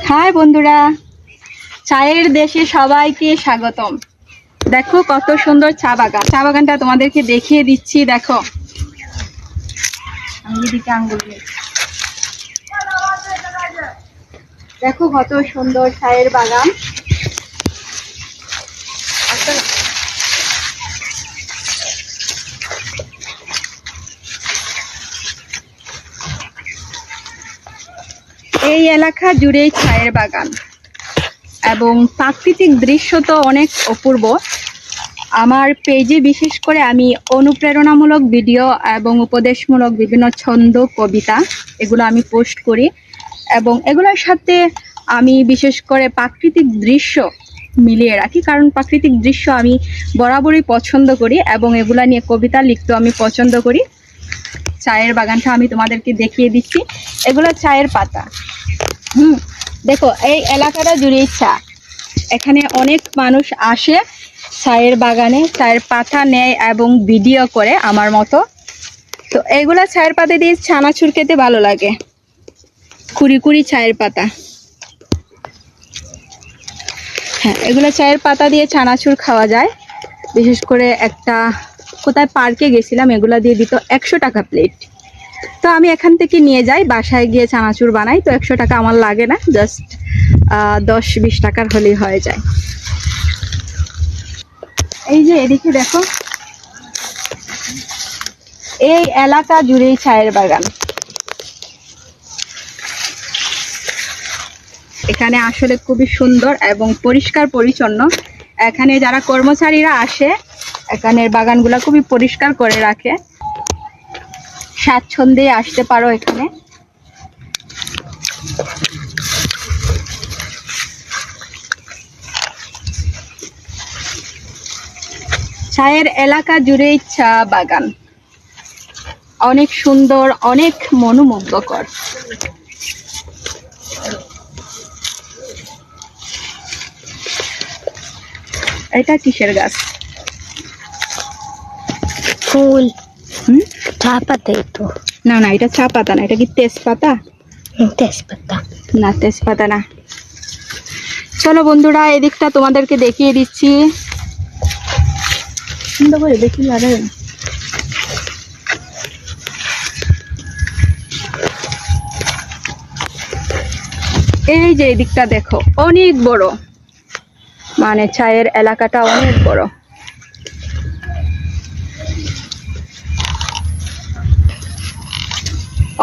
High বন্ধুরা, চায়ের দেশে সবাইকে স্বাগতম। দেখো কত সুন্দর চা বাগান। চা বাগানটা তোমাদেরকে দেখিয়ে দিচ্ছি। দেখো দিকে আঙ্গুল দিয়ে। দেখো কত সুন্দর চায়ের বাগান। এই এলাকা জুড়েই চায়ের বাগান এবং প্রাকৃতিক দৃশ্য তো অনেক অপূর্ব। আমার পেজে বিশেষ করে আমি অনুপ্রেরণামূলক ভিডিও এবং উপদেশমূলক বিভিন্ন ছন্দ, কবিতা এগুলো আমি পোস্ট করি এবং এগুলোর সাথে আমি বিশেষ করে প্রাকৃতিক দৃশ্য মিলিয়ে রাখি, কারণ প্রাকৃতিক দৃশ্য আমি বরাবরই পছন্দ করি এবং এগুলা নিয়ে কবিতা লিখতেও আমি পছন্দ করি। চায়ের বাগানটা আমি তোমাদেরকে দেখিয়ে দিচ্ছি। এগুলো চায়ের পাতা। দেখো এই এলাকাটা জুড়ে চা। এখানে অনেক মানুষ আসে চায়ের বাগানে, চায়ের পাতা নেয় এবং ভিডিও করে আমার মতো। তো এইগুলা চায়ের পাতা দিয়ে চানাচুর খেতে ভালো লাগে। কুড়ি কুড়ি চায়ের পাতা। হ্যাঁ, এগুলো চায়ের পাতা দিয়ে চানাচুর খাওয়া যায়। বিশেষ করে একটা কোথায় পার্কে গেছিলাম, এগুলা দিয়ে দিত 100 টাকা প্লেট। তো আমি এখান থেকে নিয়ে যাই, বাসায় গিয়ে চানাচুর বানাই। তো 100 টাকা আমার লাগে না, জাস্ট 10-20 টাকার হলেই হয়ে যায়। এই যে এদিকে দেখো, এই এলাকা জুড়েই চায়ের বাগান। এখানে আসলে খুবই সুন্দর এবং পরিষ্কার পরিচ্ছন্ন। এখানে যারা কর্মচারীরা আসে, এখানের বাগানগুলা খুবই পরিষ্কার করে রাখে। স্বাচ্ছন্দ্যে আসতে পারো এখানে। চায়ের এলাকা জুড়েই চা বাগান, অনেক সুন্দর, অনেক মনোমুগ্ধকর। এটা কিসের গাছ? ফুল। চা পাতা। তো না না, এটা চা পাতা না। এটা কি তেজপাতা? তেজপাতা না, তেজপাতা না। চলো বন্ধুরা, এদিকটা তোমাদেরকে দেখিয়ে দিচ্ছি। সুন্দর করে দেখি। আরে এই যে এদিকটা দেখো, অনেক বড়, মানে চায়ের এলাকাটা অনেক বড়।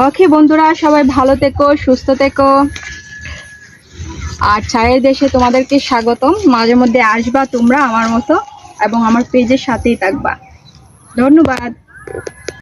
ওকে বন্ধুরা, সবাই ভালো থেকো, সুস্থ থেকো। আর চায়ের দেশে তোমাদেরকে স্বাগতম। মাঝে মধ্যে আসবা তোমরা আমার মতো এবং আমার পেজের সাথেই থাকবা। ধন্যবাদ।